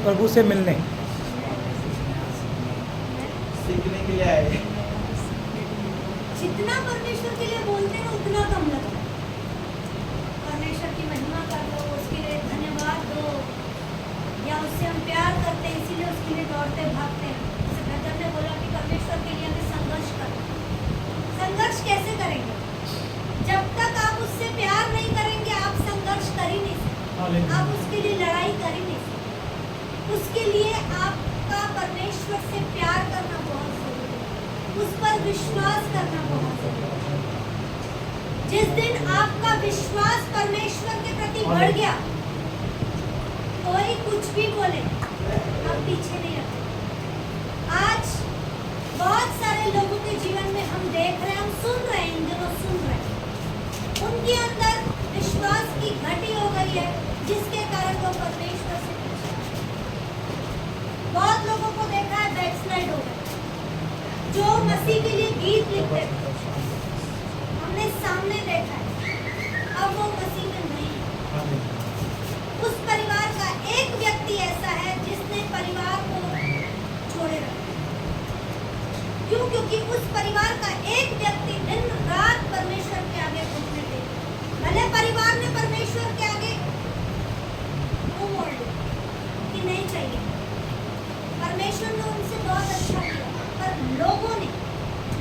प्रभु से मिलने सीखने के लिए आए। जितना परमेश्वर के लिए बोलते हैं उतना कम लगता है। परमेश्वर की महिमा कर दो, उसके लिए धन्यवाद दो, या उससे हम प्यार करते हैं इसीलिए उसके लिए दौड़ते भागते हैं। जैसे भजन ने बोला कि परमेश्वर के लिए हमें संघर्ष करना। संघर्ष कैसे करेंगे? जब तक आप उससे प्यार नहीं करेंगे आप संघर्ष कर ही नहीं सकते, आप उसके लिए लड़ाई कर ही नहीं सकते। उसके लिए आपका परमेश्वर से प्यार करना बहुत जरूरी है, उस पर विश्वास करना बहुत जरूरी है। जिस दिन आपका विश्वास परमेश्वर के प्रति बढ़ गया, कोई कुछ भी बोले आप पीछे नहीं रखते। आज बहुत सारे लोगों के जीवन में हम देख रहे हैं, हम सुन रहे हैं, इन दिनों सुन रहे हैं, उनके अंदर विश्वास की घटी हो गई है जिसके कारण वो परमेश्वर से पीछे। बहुत लोगों को देखा है बैकस्लाइड हो गए, जो मसीह के लिए गीत लिखते थे, हमने सामने देखा है, अब वो मसीह में नहीं है। उस परिवार का एक व्यक्ति ऐसा है जिसने परिवार को छोड़े रखा। क्यों? क्योंकि उस परिवार का एक व्यक्ति दिन रात परमेश्वर के आगे घुटने टेके। भले परिवार ने परमेश्वर के आगे मुंह मोड़ लिया कि नहीं चाहिए, परमेश्वर ने उनसे बहुत अच्छा किया, पर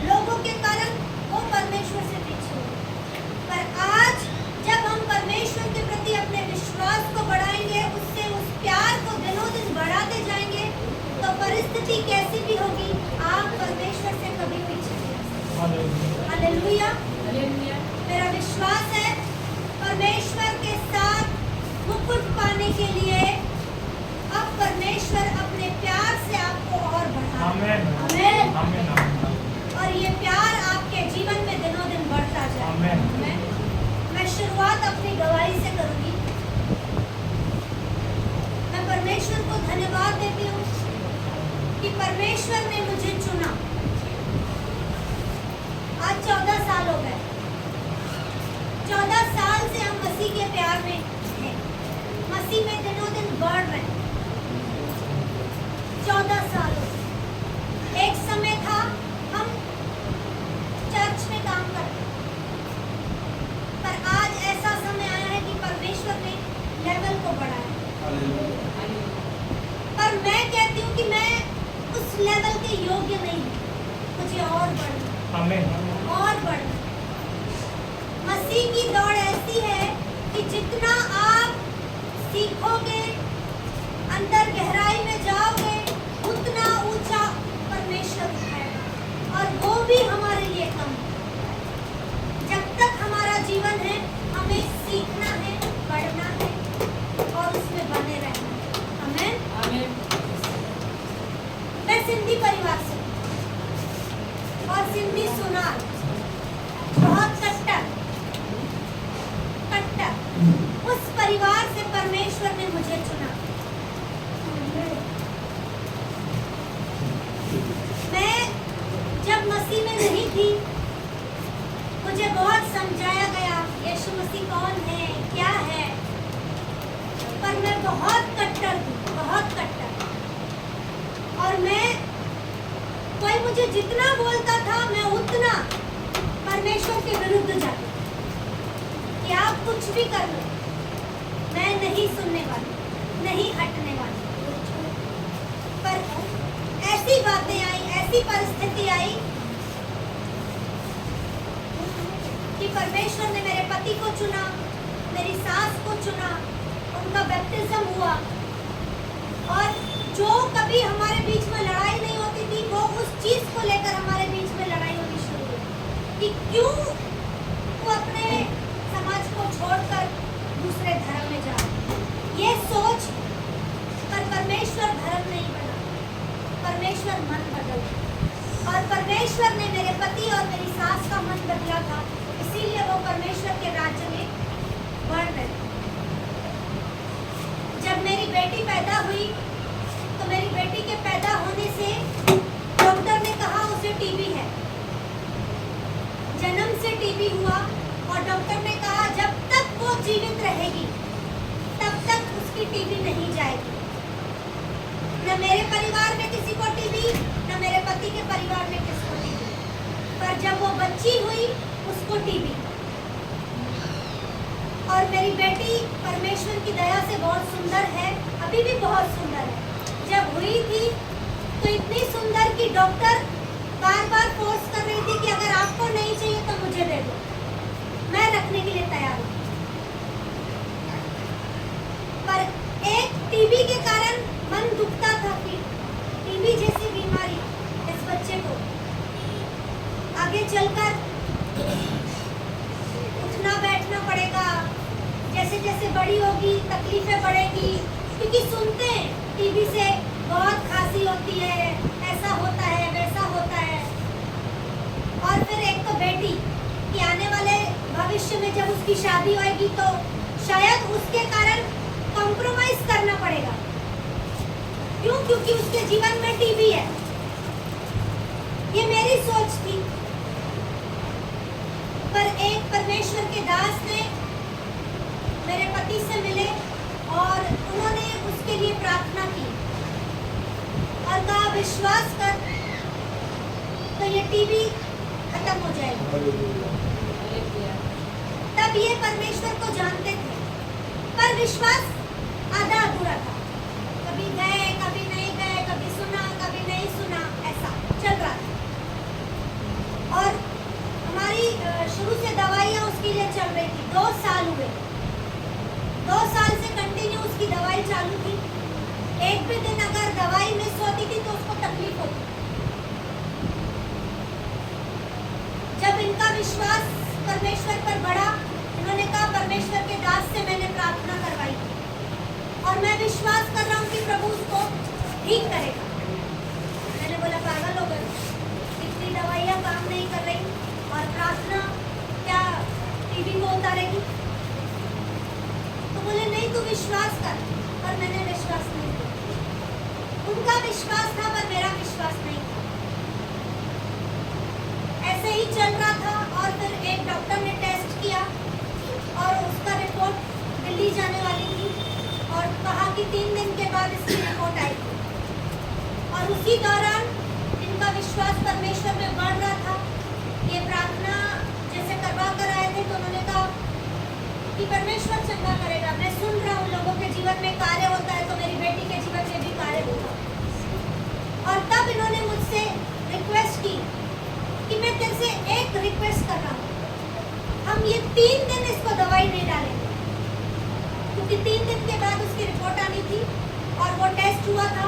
लोगों के कारण वो परमेश्वर से पीछे हो गए। पर आज जब हम परमेश्वर के प्रति अपने विश्वास को बढ़ाएंगे, उससे उस प्यार को दिनों दिन बढ़ाते जाएंगे, तो परिस्थिति कैसी भी होगी आप परमेश्वर से कभी पीछे नहीं रह सकते। हालेलुया। मेरा विश्वास है परमेश्वर के साथ मुकुट पाने के लिए अब परमेश्वर अपने प्यार से आपको और बढ़ाए। आमीन। और ये प्यार आपके जीवन में दिनों दिन बढ़ता जाए। मैं शुरुआत अपनी गवाही से करूंगी। मैं परमेश्वर को धन्यवाद देती हूँ कि परमेश्वर ने मुझे चुना। आज 14 साल हो गए। 14 साल से हम मसीह के प्यार में हैं, मसीह में दिनों दिन बढ़ रहे हैं। 14 सालों से एक समय था हम चर्च में काम करते, पर आज ऐसा समय आया है कि परमेश्वर ने लेवल को बढ़ाया। पर मैं कहती हूँ कि मैं उस लेवल के योग्य नहीं हूँ, मुझे और बढ़ना, और बढ़ना। मसीह की दौड़ ऐसी है कि जितना आप सीखोगे, अंदर गहराई में जाओगे, उतना ऊंचा परमेश्वर उठाएगा, और वो भी हमारे लिए कम है। जब तक हमारा जीवन है हमें सीखना है, बढ़ना है और उसमें बने रहना है। आमीन। मैं सिंधी परिवार से और सिंधी सुनार, बहुत कट्टर उस परिवार से परमेश्वर ने मुझे चुना। मैं जब मसीह में नहीं थी, मुझे बहुत समझाया गया यीशु मसीह कौन है, क्या है, पर मैं बहुत कट्टर थी, बहुत कट्टर। और मैं, कोई मुझे जितना बोलता था मैं उतना परमेश्वर के विरुद्ध जाती कि आप कुछ भी कर लो, मैं नहीं सुनने वाली, नहीं हटने वाली। पर ऐसी बातें आई, ऐसी परिस्थिति आई कि परमेश्वर ने मेरे पति को चुना, मेरी सास को चुना, उनका बैप्टिज्म हुआ, और जो कभी हमारे बीच में लड़ाई नहीं होती थी, वो उस चीज को लेकर हमारे बीच में लड़ाई होनी शुरू हुई कि क्यों वो अपने समाज को छोड़कर दूसरे धर्म में जा। ये सोच, पर परमेश्वर धर्म नहीं बना, परमेश्वर मन बदल, और परमेश्वर ने मेरे पति और मेरी सास का मन बदला था, इसीलिए वो परमेश्वर के राज्य में बढ़ रहे। जब मेरी बेटी पैदा हुई तो मेरी बेटी के पैदा होने से डॉक्टर ने कहा उसे टीबी है, जन्म से टीबी हुआ, और डॉक्टर ने कहा जब तक वो जीवित रहेगी तब तक उसकी टीबी नहीं जाएगी। मेरे परिवार में किसी को टीबी, न मेरे पति के परिवार में किसी को टीबी। पर जब वो बच्ची हुई उसको टीबी। और मेरी बेटी परमेश्वर की दया से बहुत सुंदर है, अभी भी बहुत सुंदर है। जब हुई थी तो इतनी सुंदर कि डॉक्टर बार बार फोर्स कर रही थी कि अगर आपको नहीं चाहिए तो मुझे दे दो, मैं रखने के लिए तैयार हूँ। पर एक टीबी के कारण मन दुखता था कि टीबी जैसी बीमारी इस बच्चे को आगे चलकर उठना बैठना पड़ेगा, जैसे जैसे बड़ी होगी तकलीफें बढ़ेगी। क्योंकि सुनते हैं टीबी से बहुत खांसी होती है, ऐसा होता है वैसा होता है। और फिर एक तो बेटी कि आने वाले भविष्य में जब उसकी शादी होगी तो शायद उसके कारण कॉम्प्रोमाइज करना पड़ेगा। क्यों? क्योंकि उसके जीवन में टीबी है। ये मेरी सोच थी। पर एक परमेश्वर के दास ने मेरे पति से मिले और उन्होंने उसके लिए प्रार्थना की और कहा विश्वास कर तो ये टीबी खत्म हो जाएगी। तब ये परमेश्वर को जानते थे, पर विश्वास आधा अधूरा था। कभी गए कभी नहीं गए, कभी सुना कभी नहीं सुना, ऐसा चल रहा था। और हमारी शुरू से दवाइयाँ उसके लिए चल रही थी। 2 साल हुए, 2 साल से कंटिन्यू उसकी दवाई चालू थी। एक भी दिन अगर दवाई मिस होती थी तो उसको तकलीफ होती। जब इनका विश्वास परमेश्वर पर बढ़ा, इन्होंने कहा परमेश्वर के दास से मैंने प्रार्थना करवाई और मैं विश्वास कर रहा हूँ कि प्रभु उसको ठीक करेगा। मैंने बोला पागल हो गए, इतनी दवाइयाँ काम नहीं कर रही और प्रार्थना क्या टीबी को उतारेगी? तो बोले नहीं तू विश्वास कर। पर मैंने विश्वास नहीं किया। उनका विश्वास था पर मेरा विश्वास नहीं था। ऐसे ही चल रहा था और फिर एक डॉक्टर ने टेस्ट किया और उसका रिपोर्ट दिल्ली जाने वाली थी और कहा कि 3 दिन के बाद इसकी रिपोर्ट आएगी। और उसी दौरान इनका विश्वास परमेश्वर में बढ़ रहा था। ये प्रार्थना जैसे करवा कर आए थे तो उन्होंने कहा कि परमेश्वर चंगा करेगा। मैं सुन रहा हूँ लोगों के जीवन में कार्य होता है तो मेरी बेटी के जीवन में भी कार्य होगा। और तब इन्होंने मुझसे रिक्वेस्ट की कि मैं तेरे से एक रिक्वेस्ट कर रहा हूँ, हम ये 3 दिन इसको दवाई नहीं डालेंगे। क्योंकि 3 दिन के बाद उसकी रिपोर्ट आनी थी और वो टेस्ट हुआ था।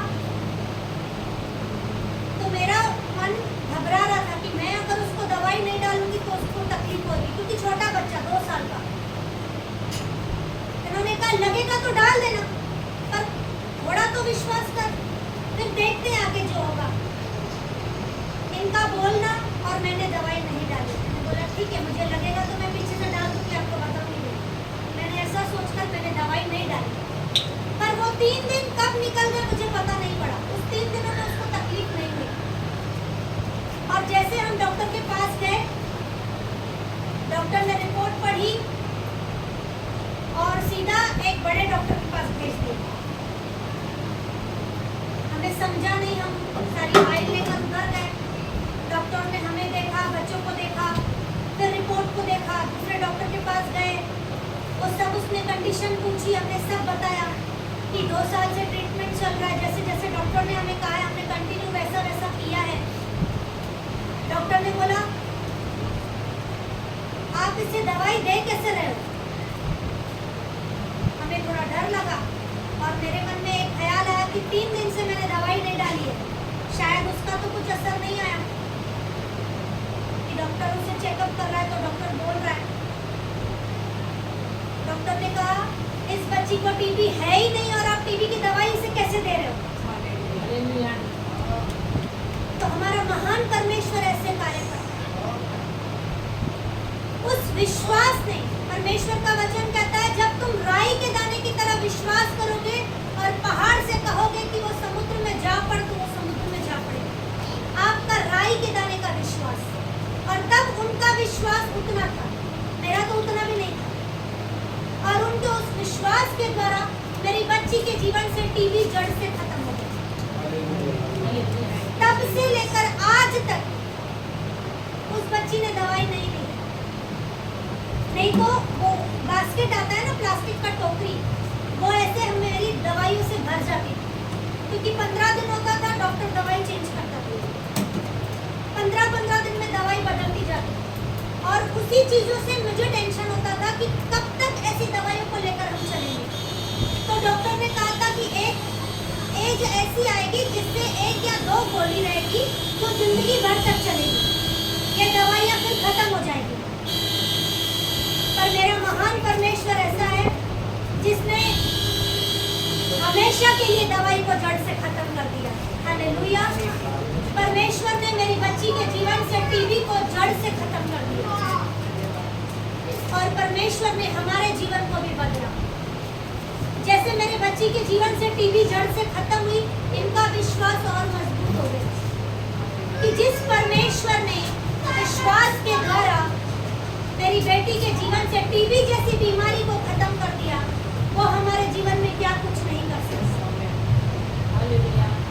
तो मेरा मन घबरा रहा था कि मैं अगर उसको दवाई नहीं डालूंगी तो उसको तकलीफ होगी, क्योंकि छोटा बच्चा 2 साल का। इन्होंने कहा लगेगा तो डाल देना, पर थोड़ा तो विश्वास कर, फिर देखते हैं आगे जो होगा। इनका बोलना और मैंने दवाई नहीं डाली। मैंने बोला ठीक है, मुझे लगेगा तो मैं पीछे से डाल दूंगी, आपको बताऊंगी। मैंने ऐसा सोचकर मैंने दवाई नहीं डाली। पर वो 3 दिन कब निकल गए मुझे पता नहीं पड़ा। उस 3 दिनों में उसको तकलीफ नहीं हुई। और जैसे हम डॉक्टर के पास गए, डॉक्टर ने रिपोर्ट पढ़ी और सीधा एक बड़े डॉक्टर के पास भेज दिया। हमें समझा नहीं, हम सारी फाइल लेकर उधर गए। डॉक्टर ने हमें देखा, बच्चों को देखा, फिर रिपोर्ट को देखा। दूसरे डॉक्टर के पास गए, वो सब उसने कंडीशन पूछी, हमने सब बताया कि 2 साल से ट्रीटमेंट चल रहा है। जैसे जैसे डॉक्टर ने हमें कहा है हमने कंटिन्यू वैसा वैसा किया है। डॉक्टर ने बोला आप इसे दवाई दे कैसे रहे हो? हमें थोड़ा डर लगा और मेरे मन में एक ख्याल आया कि 3 दिन से मैंने दवाई नहीं डाली है, शायद उसका तो कुछ असर नहीं आया। डॉक्टर उसे चेकअप कर रहा है तो डॉक्टर बोल रहा है, डॉक्टर ने कहा इस बच्ची को टीबी है ही नहीं और आप टीबी की दवाई इसे कैसे दे रहे हो? तो हमारा महान परमेश्वर ऐसे कार्य करता है। उस विश्वास ने, परमेश्वर का वचन कहता है जब तुम राई के दाने की तरह विश्वास करोगे और पहाड़ से कहोगे कि वो समुद्र में जा पड़, तो वो समुद्र में जा पड़ेगा। आपका राई के दाने का विश्वास। और तब उनका विश्वास उतना था, मेरा तो उतना भी नहीं था। और उनके उस विश्वास के द्वारा मेरी बच्ची के जीवन से टीबी जड़ से खत्म हो गई। तब से लेकर आज तक उस बच्ची ने दवाई नहीं ली। नहीं तो वो बास्केट आता है ना, प्लास्टिक का टोकरी, वो ऐसे मेरी दवाइयों से भर जाती थी, क्योंकि 15 दिन होता था, डॉक्टर दवाई चेंज करता था। 15-15 दिन में दवाई बदलती जाती, और उसी चीजों से मुझे टेंशन होता था कि कब तक ऐसी दवाइयों को लेकर हम चलेंगे। तो डॉक्टर ने कहा था कि एक एज ऐसी आएगी जिससे 1 या 2 गोली रहेगी जो जिंदगी भर तक चलेगी, ये दवाइयाँ फिर खत्म हो जाएगी। पर मेरा महान परमेश्वर ऐसा है जिसने हमेशा के लिए दवाई को जड़ से खत्म कर दिया। हालेलुया। परमेश्वर ने मेरी बच्ची के जीवन से टीबी को जड़ से खत्म कर दिया, और परमेश्वर ने हमारे जीवन को भी बदला। जैसे मेरे बच्ची के जीवन से टीबी जड़ से खत्म हुई, इनका विश्वास और मजबूत हो गया कि जिस परमेश्वर ने विश्वास के द्वारा मेरी बेटी के जीवन से टीबी जैसी बीमारी को खत्म कर दिया, वो हमारे जीवन में क्या कुछ नहीं कर सकता।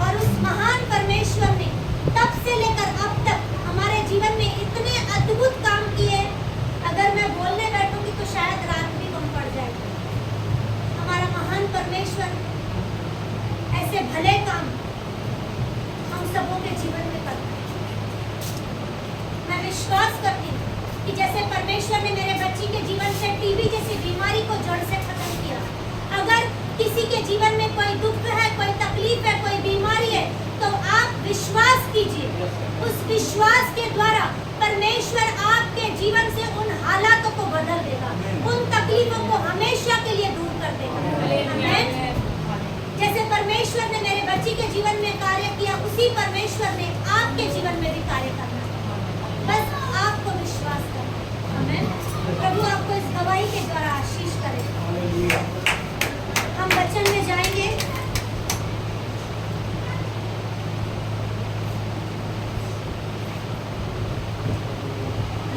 और उस महान परमेश्वर ने तब से लेकर अब तक हमारे जीवन में इतने अद्भुत काम किए, अगर मैं बोलने बैठूंगी तो शायद रात भी कम पड़ जाएगी। हमारा महान परमेश्वर ऐसे भले काम हम सबों के जीवन में करता है। मैं विश्वास करती हूँ कि जैसे परमेश्वर ने मेरे बच्ची के जीवन से टीबी जैसी बीमारी को जड़ से खत्म किया, अगर किसी के जीवन में कोई दुख है, कोई तकलीफ है, कोई बीमारी है, तो आप विश्वास कीजिए। उस विश्वास के द्वारा परमेश्वर आपके जीवन से उन हालातों को बदल देगा, उन तकलीफों को हमेशा के लिए दूर कर देगा। आमीन। जैसे परमेश्वर ने मेरे बच्ची के जीवन में कार्य किया, उसी परमेश्वर ने आपके जीवन में भी कार्य करना है। बस आपको विश्वास करना। आमीन। प्रभु आपको इस दवाई के द्वारा आशीष करे। हम वचन में जाएंगे।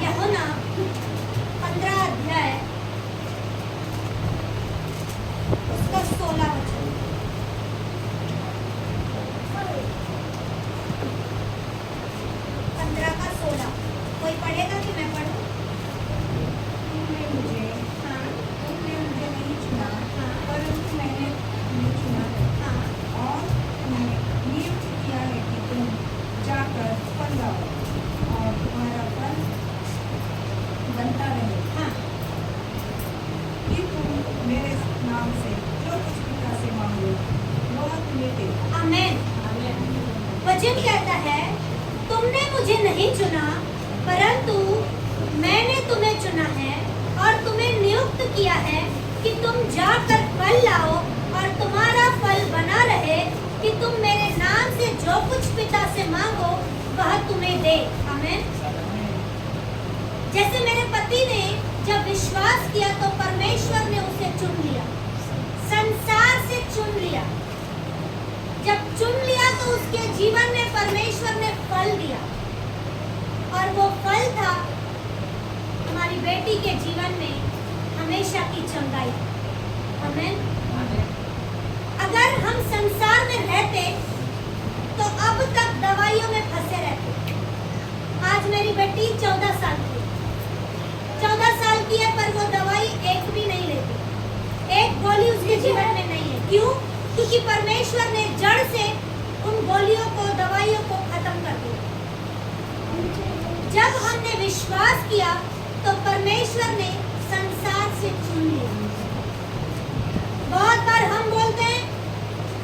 यूहन्ना 15 अध्याय उसका 16 वचन। 15 का 16 कोई पढ़ेगा कि मैं पढ़ूं? तुमने मुझे नहीं चुना, परंतु मैंने तुम्हें चुना है, और तुमने नियुक्त किया है कि तुम जाकर फल लाओ और तुम्हारा फल बनता रहे। कि तुम मेरे नाम से जो कुछ पिता से मांगो वह तुम्हें दे। आमीन। वचन कहता है, तुमने मुझे नहीं चुना, परंतु मैंने तुम्हें चुना है और तुम्हें नियुक्त किया है कि तुम जाकर फल लाओ और तुम्हारा फल बना रहे, कि तुम मेरे नाम से जो कुछ पिता से मांगो वह तुम्हें दे। आमीन। जैसे मेरे पति ने जब विश्वास किया तो परमेश्वर ने उसे चुन लिया, संसार से चुन लिया। जब चुन लिया तो उसके जीवन में परमेश्वर ने फल दिया, और वो फल था हमारी बेटी के जीवन में हमेशा की चंगाई। आमीन। अगर हम संसार में रहते तो अब तक दवाइयों में फंसे रहते। आज मेरी बेटी 14 साल की, 14 साल की है, पर वो दवाई एक भी नहीं लेती, एक गोली उसके जीवन में नहीं है। क्यों? क्योंकि परमेश्वर ने जड़ से उन गोलियों को, दवाइयों को खत्म कर दिया। जब हमने विश्वास किया तो परमेश्वर ने संसार से चुन लिया। बहुत बार हम बोलते हैं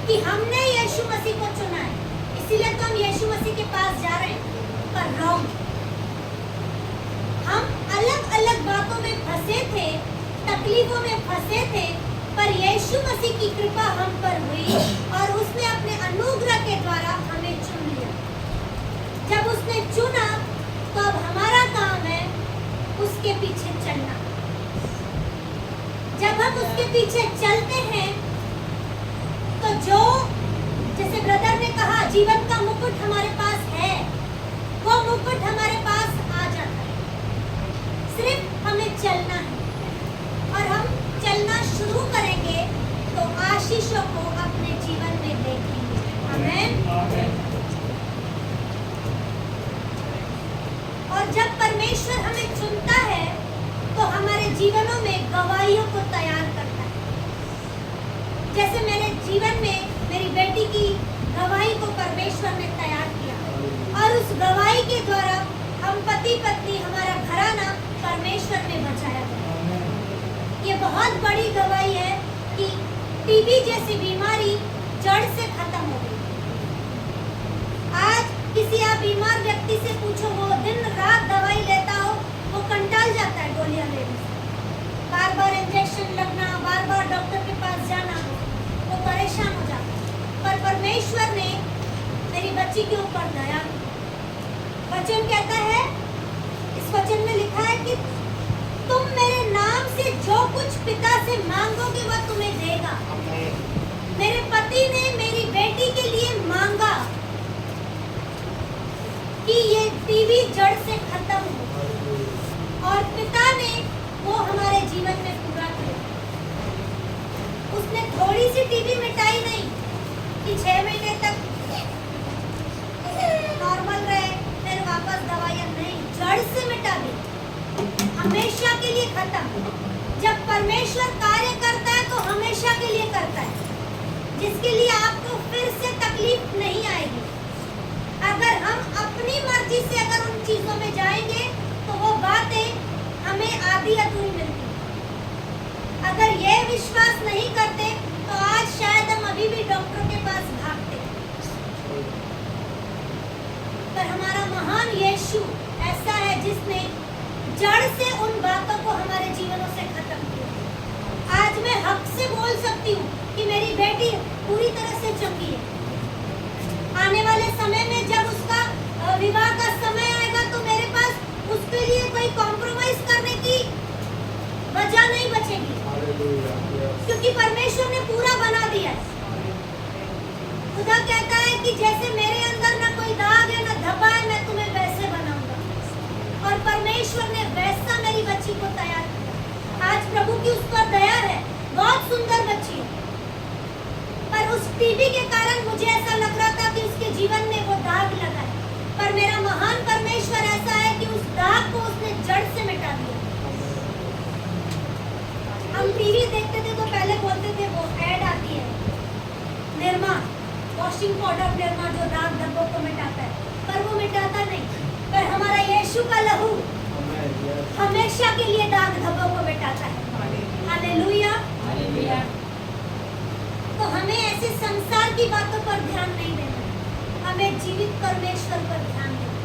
कि हमने यीशु मसीह को चुना है, इसीलिए तो हम यीशु मसीह के पास जा रहे हैं, पर रॉन्ग। हम अलग अलग बातों में फंसे थे, तकलीफों में फंसे थे, पर यीशु मसीह की कृपा हम पर हुई और उसने अपने अनुग्रह के द्वारा हमें चुन लिया। जब उसने चुना तो अब हमारा काम है उसके पीछे चलना। जब हम उसके पीछे चलते हैं तो जो, जैसे ब्रदर ने कहा, जीवन का मुकुट हमारे पास है, वो मुकुट हमारे पास आ जाता है। सिर्फ हमें चलना है, और हम चलना शुरू करेंगे तो आशीषों को अपने जीवन में देखेंगे। आमीन। जैसे मेरे जीवन में मेरी बेटी की गवाही को परमेश्वर ने तैयार किया और उस गवाही के द्वारा हम पति पत्नी हमारा घराना परमेश्वर में बचाया गया। ये बहुत बड़ी गवाही है कि टीबी जैसी बीमारी जड़ से खत्म हो गई। आज किसी आप बीमार व्यक्ति से पूछो, वो दिन रात दवाई लेता हो, वो कंटाल जाता है गोलियां लेने से। बार बार इंजेक्शन लगना, बार बार डॉक्टर के पास जाना, वो परेशान हो जाता है। पर परमेश्वर ने मेरी बच्ची के ऊपर दया की। वचन कहता है, इस वचन में लिखा है कि तुम मेरे नाम से जो कुछ पिता से मांगोगे वह तुम्हें देगा। मेरे पति ने मेरी बेटी के लिए मांगा कि ये टीबी जड़ से खत्म हो, और पिता ने वो हमारे जीवन में पूरा किया। उसने थोड़ी सी टीबी मिटाई नहीं कि 6 महीने तक नॉर्मल रहे फिर वापस दवाइयाँ, नहीं, जड़ से मिटा दी, हमेशा के लिए खत्म। जब परमेश्वर कार्य करता है तो हमेशा के लिए करता है, जिसके लिए आपको फिर से तकलीफ नहीं आएगी। अगर हम अपनी मर्जी से अगर उन चीजों में जाएंगे तो वो बातें हमें आधी अधूरी मिलती। अगर ये विश्वास नहीं करते तो आज शायद हम अभी भी डॉक्टर के पास भागते। पर हमारा महान यीशु ऐसा है जिसने जड़ से उन बातों को हमारे जीवनों से खत्म किया। आज मैं हक से बोल सकती हूँ कि मेरी बेटी पूरी तरह से चंगी है। आने वाले समय में जब उसका विवाह का समय आएगा तो मेरे पास उसके लिए कोई कॉम्प्रोमाइज करने की वजह नहीं बचेगी, क्योंकि परमेश्वर ने पूरा बना दिया है। खुदा कहता है कि जैसे मेरे अंदर ना कोई दाग है ना धब्बा है, मैं तुम्हें वैसे बनाऊंगा, और परमेश्वर ने वैसा मेरी बच्ची को तैयार किया। आज प्रभु की उस पर दया है, बहुत सुंदर बच्ची है। पर उस टीबी के कारण मुझे ऐसा लग रहा था कि उसके जीवन में वो दाग लगा है, पर मेरा महान परमेश्वर ऐसा है कि उस दाग को उसने जड़ से मिटा दिया। हम टीवी देखते थे तो पहले बोलते थे, वो ऐड आती है निरमा, वॉशिंग पाउडर निरमा जो दाग धब्बों को मिटाता है, पर वो मिटाता नहीं। पर हमारा यीशु का लहू हमेशा के लिए दाग धब्बों को मिटाता है। हालेलुया। तो हमें ऐसे संसार की बातों पर ध्यान नहीं देना, हमें जीवित परमेश्वर पर ध्यान देना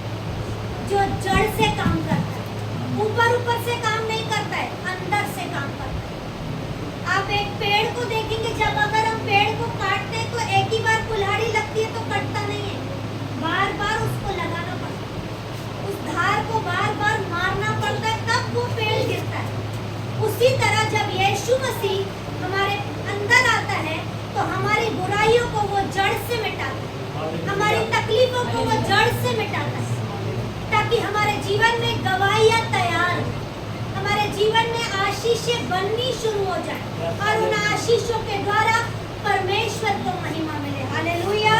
जो जड़ से काम करता है, ऊपर से काम नहीं करता है, अंदर से काम करता है। आप एक पेड़ को देखेंगे, जब अगर हम पेड़ को काटते हैं तो एक ही बार कुल्हाड़ी लगती है तो कटता नहीं है, बार बार उसको लगाना पड़ता है, उस धार को बार बार मारना पड़ता है, तब वो पेड़ गिरता है। उसी तरह जब यीशु मसीह हमारे अंदर आता है तो हमारी बुराइयों को वो जड़ से मिटाता है, हमारी तकलीफों को वो जड़ से मिटाता है, ताकि हमारे जीवन में गवाहियां तैयार हो, हमारे जीवन में आशीषें बननी शुरू हो जाए और उन आशीषों के द्वारा परमेश्वर को महिमा मिले। हालेलुया।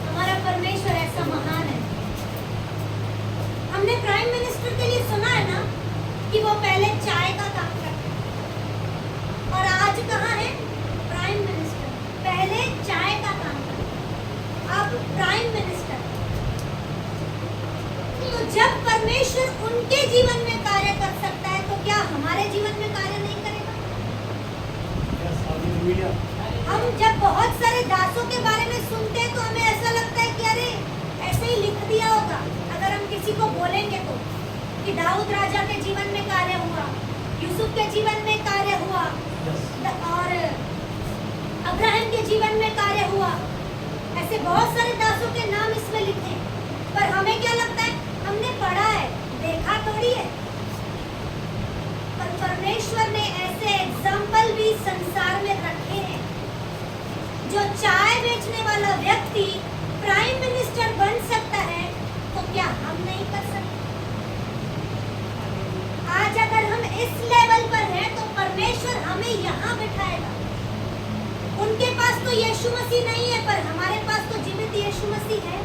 हमारा परमेश्वर ऐसा महान है। हमने प्राइम मिनिस्टर के लिए सुना है ना कि वो पहले चाय का काम करते हैं, और आज कहाँ है प्राइम मिनिस्टर? पहले चाय का काम करते, अब प्राइम मिनिस्टर। तो जब परमेश्वर उनके जीवन में कार्य कर सकता है तो क्या हमारे जीवन में कार्य नहीं करेगा? हम जब बहुत सारे दासों के बारे में सुनते हैं तो हमें ऐसा लगता है कि अरे ऐसे ही लिख दिया होगा। अगर हम किसी को बोलेंगे तो कि दाऊद राजा के जीवन में कार्य हुआ, यूसुफ के जीवन में कार्य हुआ, और अब्राहम के जीवन में कार्य हुआ, ऐसे बहुत सारे दासों के नाम इसमें लिखे हैं। पर हमें क्या लगता है, हमने पढ़ा है, देखा थोड़ी है। पर परमेश्वर ने ऐसे एग्जाम्पल भी संसार में रखे हैं। जो चाय बेचने वाला व्यक्ति प्राइम मिनिस्टर बन सकता है तो क्या हम नहीं कर सकते? आज अगर हम इस लेवल पर हैं तो परमेश्वर हमें यहाँ बिठाएगा। उनके पास तो यीशु मसीह नहीं है, पर हमारे पास तो जीवित यीशु मसीह है।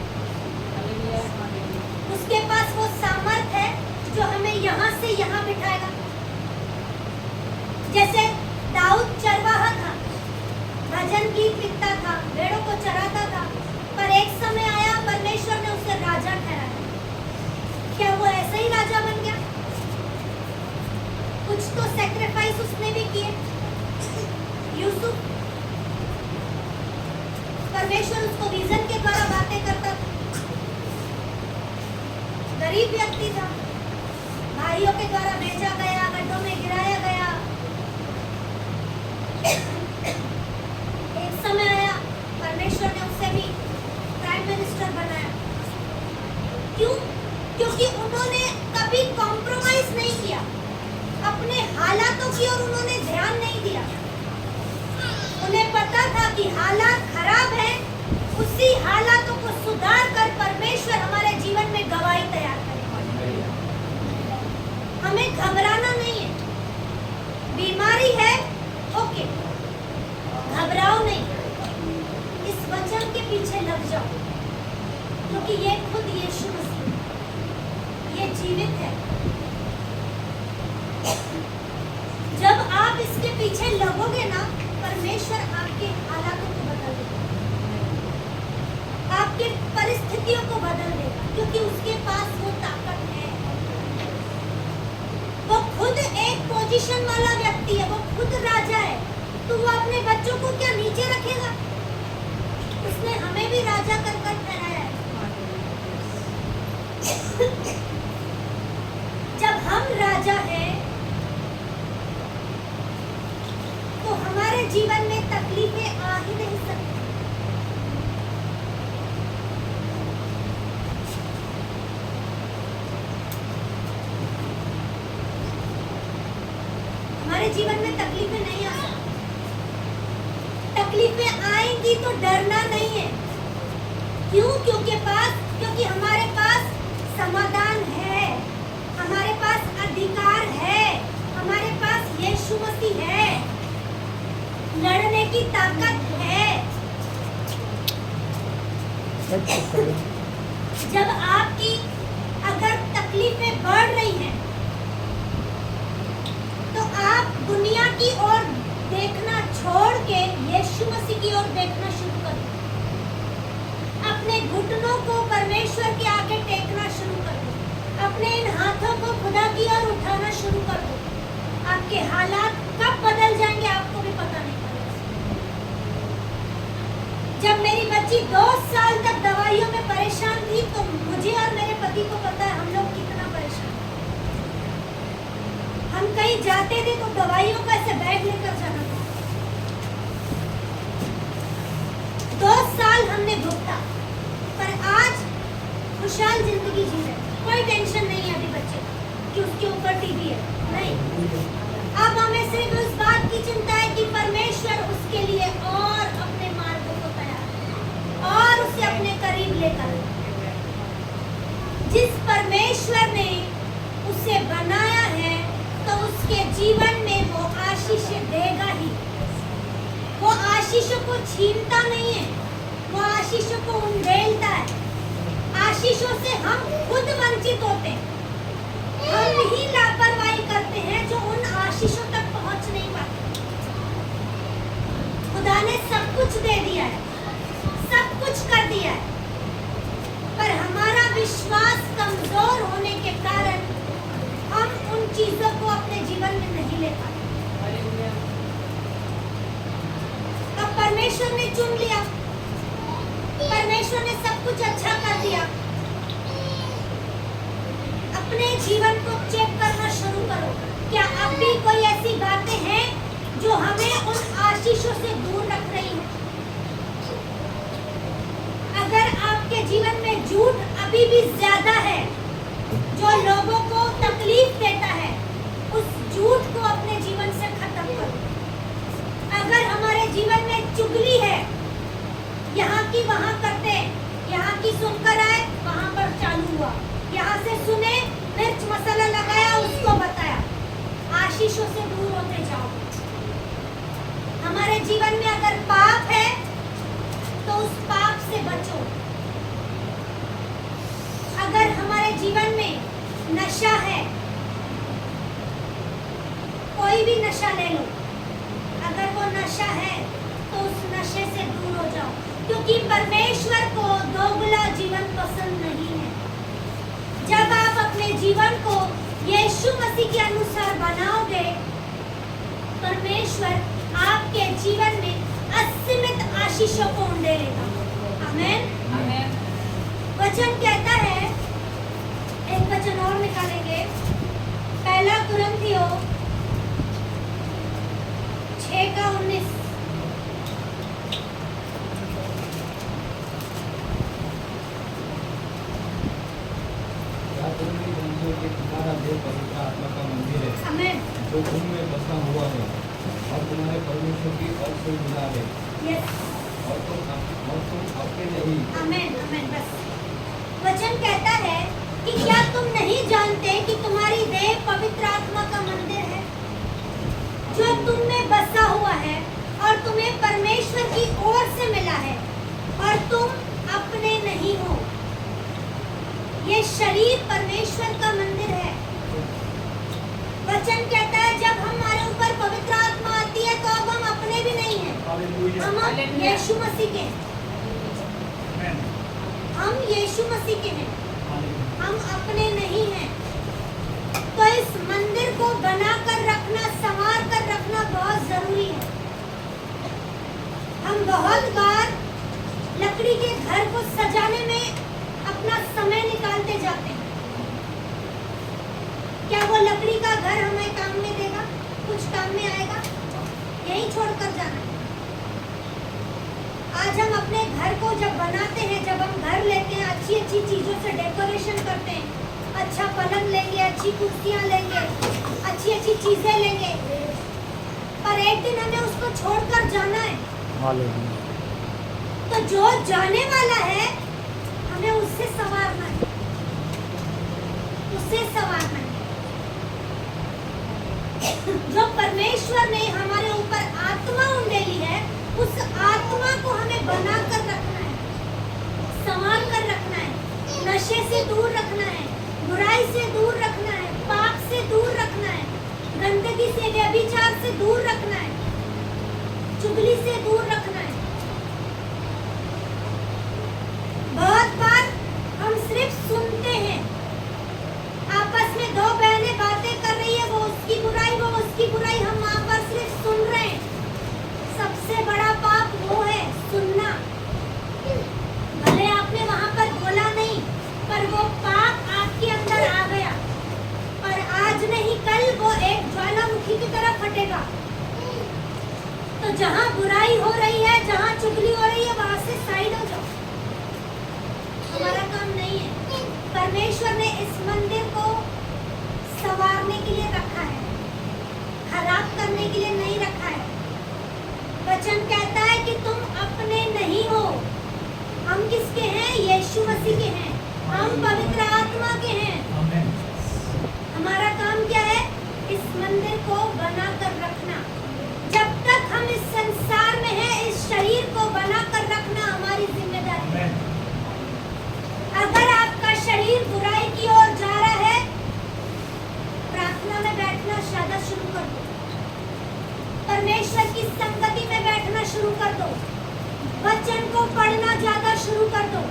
उसके पास वो सामर्थ है जो हमें यहाँ से यहाँ बिठाएगा। जैसे दाऊद चरवाहा था, भजन गीत लिखता था, भेड़ों को चराता था, पर एक समय आया परमेश्वर ने उसे राजा ठहराया। क्या वो ऐसा ही राजा बन गया? कुछ तो सैक्रिफाइस उसने भी किए। यूसुफ, परमेश्वर उसको विजन के द्वारा बातें करता था, गरीब व्यक्ति था, भाइयों के द्वारा बेचा गया, गड्ढों में गिराया गया। एक समय आया परमेश्वर ने उसे भी प्राइम मिनिस्टर बनाया। क्यों? क्योंकि उन्होंने कभी कॉम्प्रोमाइज नहीं किया, अपने हालातों की ओर उन्होंने ध्यान नहीं दिया। उन्हें पता था कि हालात खराब हैं, उसी हालातों को सुधार कर परमेश्वर हमारे जीवन में गवाही तैयार करेगा। हमें घबराना नहीं है। बीमारी है, ओके, घबराओ नहीं, इस वचन के पीछे लग जाओ, क्योंकि ये खुद यीशु मसीह, ये जीवित है। जब आप इसके पीछे लगोगे ना, परमेश्वर आपके हालातों को बदल देगा, आपके परिस्थितियों को बदल देगा, क्योंकि उसके पास वो ताकत है। वो खुद एक पोजीशन वाला व्यक्ति है, वो खुद राजा है, तो वो अपने बच्चों को क्या नीचे रखेगा? उसने हमें भी राजा कर ठहराया है। जब हम राजा हैं, तो हमारे जीवन में तकलीफें आ ही नहीं सकती। हमारे जीवन में तकलीफें नहीं आ सकती। तकलीफें आएंगी तो डरना नहीं है। क्यों? क्योंकि हमारे पास समाधान है, हमारे पास अधिकार है, हमारे पास यीशु मसीह है, लड़ने की ताकत है। जब आपकी अगर तकलीफें बढ़ रही हैं, तो आप दुनिया की ओर देखना छोड़ के यीशु मसीह की ओर देखना शुरू कर दो। अपने घुटनों को परमेश्वर के आगे टेकना शुरू कर दो। अपने इन हाथों को खुदा की ओर उठाना शुरू कर दो। आपके हालात कब बदल जाएंगे आपको भी पता नहीं पड़ेगा। जब मेरी बच्ची 2 साल तक दवाइयों में परेशान थी, तो मुझे और मेरे पति को पता है हम लोग कितना परेशान थे। हम कहीं जाते थे तो दवाइयों का ऐसे बैग लेकर जाना था। 2 साल हमने भुगता, पर आज खुशहाल जिंदगी जी रहे। कोई टेंशन नहीं है अभी बच्चे कि उसके ऊपर टीबी है, नहीं। अब हमें सिर्फ उस बात की चिंता है कि परमेश्वर उसके लिए और अपने मार्गों को तैयार और उसे अपने करीब लेकर। जिस परमेश्वर ने उसे बनाया है, तो उसके जीवन में वो आशीष देगा ही। वो आशीषों को छीनता नहीं है, वो आशीषों को उंडेलता है। आशीषों से हम खुद वंचित होते हैं। हम ही लापरवाही करते हैं जो उन आशीषों तक पहुंच नहीं पाते। खुदा ने सब कुछ दे दिया है, सब कुछ कर दिया है, पर हमारा विश्वास कमजोर होने के कारण हम उन चीजों को अपने जीवन में नहीं ले पाते। अब परमेश्वर ने चुन लिया, परमेश्वर ने सब कुछ अच्छा कर दिया। अपने जीवन को चेक करना शुरू करो। क्या अब भी कोई ऐसी बातें हैं जो हमें उन आशीषों से दूर रख रही हैं? अगर आपके जीवन में झूठ अभी भी ज्यादा है, जो लोगों को तकलीफ देता है, उस झूठ को अपने जीवन से खत्म करो। अगर हमारे जीवन में चुगली है, यहाँ की वहाँ करते, यहाँ की सुनकर आए, वहाँ पर चालू हुआ, यहाँ से सुने, मिर्च मसाला लगाया, उसको बताया, आशीषों से दूर होते जाओ। हमारे जीवन में अगर पाप है, तो उस पाप से बचो। अगर हमारे जीवन में नशा है, कोई भी नशा ले लो, अगर वो नशा है, तो उस नशे से दूर हो जाओ, क्योंकि परमेश्वर को दोगला जीवन पसंद नहीं है। जब आप अपने जीवन को यीशु मसीह के अनुसार बनाओगे, परमेश्वर आपके जीवन में असीमित आशीषों को उंडेलेगा। आमीन। आमीन। वचन कहता है, एक वचन और निकालेंगे, पहला कुरिन्थियों 6:19। कि तुम्हारा देह पवित्र आत्मा का मंदिर है, आमीन। जो तुम में बसा हुआ है और तुम्हारे परमेश्वर की ओर से मिला है, यस, और तुम अपने नहीं। आमीन, आमीन। बस वचन कहता है कि क्या तुम नहीं जानते कि तुम्हारी देह पवित्र आत्मा का मंदिर है, जो तुम में बसा हुआ है और तुम्हें परमेश्वर की ओर से मिला है, और तुम अपने नहीं हो। ये शरीर परमेश्वर का मंदिर है। वचन कहता है जब हमारे ऊपर पवित्र आत्मा आती है तो अब हम अपने भी नहीं हैं, हम हालेलुया। यीशु मसीह के हैं। Amen. हम यीशु मसीह के हैं, Hallelujah. हम अपने नहीं हैं। तो इस मंदिर को बना कर रखना, संवार कर रखना बहुत जरूरी है। हम बहुत बार लकड़ी के घर को सजाने में अपना समय निकालते जाते हैं। क्या वो लकड़ी का घर हमें काम में देगा? कुछ काम में आएगा? यही छोड़कर जाना है। आज हम अपने घर को जब बनाते हैं, जब हम घर लेते हैं, अच्छी अच्छी चीजों से डेकोरेशन करते हैं, अच्छा पलंग लेंगे, अच्छी कुर्सियां लेंगे, अच्छी अच्छी चीजें लेंगे, पर एक दिन हमें उसको छोड़कर जाना है। तो जो जाने वाला है हमें उससे संवारना है, उससे संवारना है। जो परमेश्वर ने हमारे ऊपर आत्मा उंडेली है, उस आत्मा को हमें बना कर रखना है, संभाल कर रखना है, नशे से दूर रखना है, बुराई से दूर रखना है, पाप से दूर रखना है, गंदगी से, व्यभिचार से दूर रखना है, चुगली से दूर रखना है। बहुत बार हम सिर्फ सुनते हैं, आपस में दो बहनें बातें कर रही है, वो उसकी बुराई, वो उसकी बुराई, हम वहाँ पर सिर्फ सुन रहे हैं। सबसे बड़ा पाप वो है सुनना। भले आपने वहाँ पर बोला नहीं, पर वो पाप आपके अंदर आ गया, और आज नहीं कल वो एक ज्वालामुखी की तरह फटेगा। तो जहाँ बुराई हो रही है, जहाँ चुगली हो रही है, वहाँ से साइड हो जाओ। हमारा काम नहीं है। परमेश्वर ने इस मंदिर को संवारने के लिए रखा है, खराब करने के लिए नहीं रखा है। वचन कहता है कि तुम अपने नहीं हो। हम किसके हैं? यीशु मसीह के हैं। हम पवित्र आत्मा के हैं। Amen. हमारा काम क्या है? इस मंदिर को बना कर रखना। जब तक हम इस संसार में हैं, इस शरीर को बना कर रखना हमारी जिम्मेदारी है। Amen. अगर आपका शरीर बुराई की ओर जा रहा है, प्रार्थना में बैठना ज्यादा शुरू कर दो, परमेश्वर की संगति में बैठना शुरू कर दो, वचन को पढ़ना ज्यादा शुरू कर दो।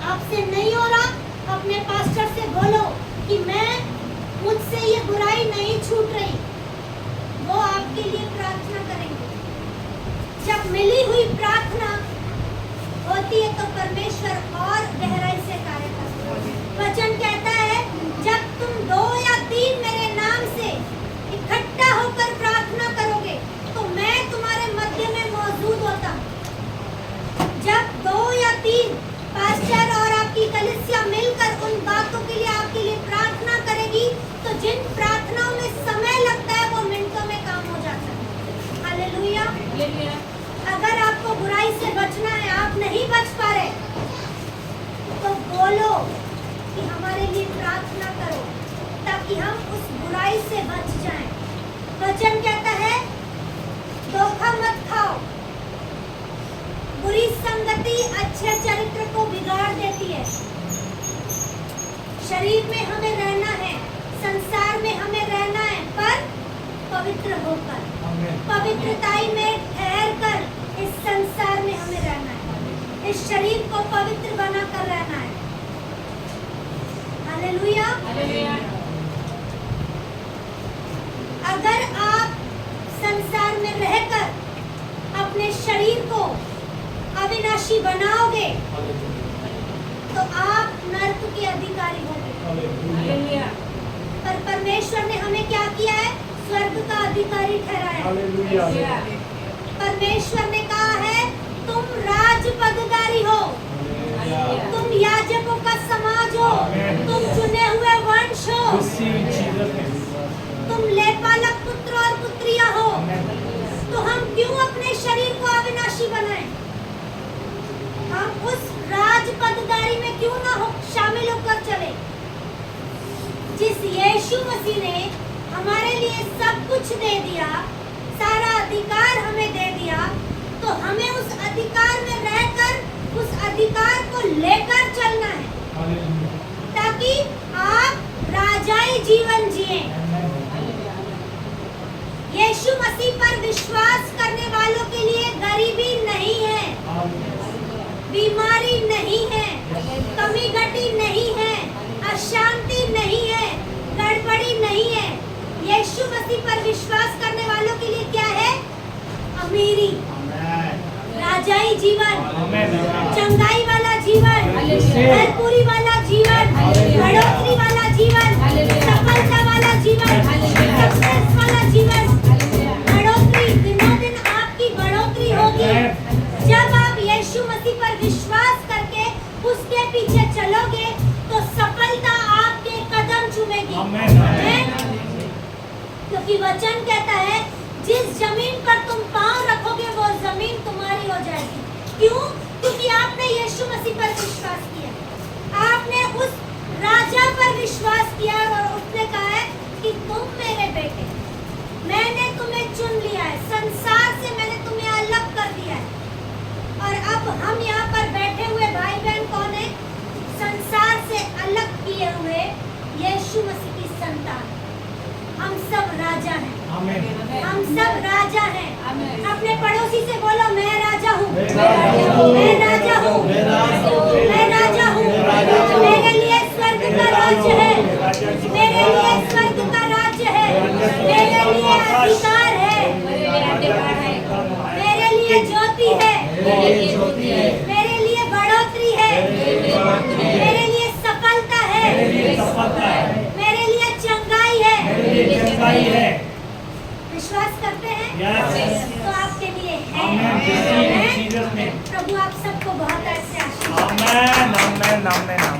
आपसे नहीं हो रहा, अपने पास्टर से बोलो कि मुझसे ये बुराई नहीं छूट रही। वो आपके लिए प्रार्थना करेंगे। जब मिली हुई प्रार्थना होती है तो परमेश्वर और गहराई से कार्य करता है। वचन कहता है जब तुम 2 या 3 मेरे नाम से इकट्ठा होकर प्रार्थना करोगे तो मैं तुम्हारे मध्य में मौजूद होता हूँ। जब 2 या 3 पास्टर और आपकी कलीसिया मिलकर उन बातों के लिए आपके लिए प्रार्थना करेगी तो जिन प्रार्थनाओं में समय लगता है वो मिनटों में काम हो जाता है। हालेलुया। हालेलुया। अगर आपको बुराई से बचना है, आप नहीं बच पा रहे, तो बोलो कि हमारे लिए प्रार्थना करो ताकि हम उस बुराई से बच जाएं। वचन कहता है धोखा मत खाओ। बुरी संगति अच्छे चरित्र को बिगाड़ देती है। शरीर में हमें रहना है, संसार में हमें रहना है, पर पवित्र होकर, Amen. पवित्रताई में ठहर कर, इस संसार में हमें रहना है, इस शरीर को पवित्र बनाकर रहना है। हालेलुया। अगर आप संसार में रहकर अपने शरीर को अविनाशी बनाओगे तो आप नरक के अधिकारी होंगे। पर परमेश्वर ने हमें क्या किया है? स्वर्ग का अधिकारी ठहराया। परमेश्वर ने कहा है तुम राजपदधारी हो, तुम याजकों का समाज हो, तुम चुने हुए वंश हो, तुम लेपालक पुत्र और पुत्रियां हो। तो हम क्यों अपने शरीर को अविनाशी बनाएं? हम उस राजपदधारी में क्यों ना हो शामिल होकर चले? जिस यीशु मसीह ने हमारे लिए सब कुछ दे दिया, सारा अधिकार हमें दे दिया, तो हमें उस अधिकार में रहकर उस अधिकार को लेकर चलना है ताकि आप राजाई जीवन जिए। यीशु मसीह पर विश्वास करने वालों के लिए गरीबी नहीं है, बीमारी नहीं है, कमी घटी नहीं है, अशांति नहीं है, गड़बड़ी नहीं है। यीशु मसीह पर विश्वास करने वालों के लिए क्या है? अमीरी, राजाई जीवन, चंगाई वाला जीवन, भरपूरी वाला जीवन, बढ़ोतरी वाला जीवन, सफलता वाला जीवन, सक्सेस वाला जीवन। बढ़ोतरी, दिनों दिन आपकी बढ़ोतरी होगी जब आप यीशु मसीह पर विश्वास करके उसके पीछे चलोगे तो सफलता आपके कदम चूमेगी। क्योंकि वचन कहता है जिस जमीन पर तुम पांव रखोगे वो जमीन तुम्हारी हो जाएगी। क्यों? क्योंकि आपने यीशु मसीह पर विश्वास किया, आपने उस राजा पर विश्वास किया और उसने कहा है कि तुम मेरे बेटे, मैंने तुम्हें चुन लिया है, संसार से मैंने तुम्हें अलग कर दिया है। और अब हम यहाँ पर बैठे हुए भाई बहन कौन है? संसार से अलग किए हुए यीशु मसीह की संतान। हम सब राजा हैं, हम सब राजा हैं। अपने पड़ोसी से बोलो मैं राजा हूँ, मैं राजा हूँ, मैं राजा हूँ। मेरे लिए स्वर्ग का राज्य है, मेरे लिए स्वर्ग का राज्य है, मेरे लिए अधिकार है, मेरे लिए ज्योति है, मेरे लिए बढ़ोतरी है, मेरे लिए सफलता है, मेरे लिए चंगाई है। विश्वास करते हैं? तो आपके लिए है। प्रभु आप सबको बहुत ऐसे आशीर्वाद। आमेन, आमेन, आमेन।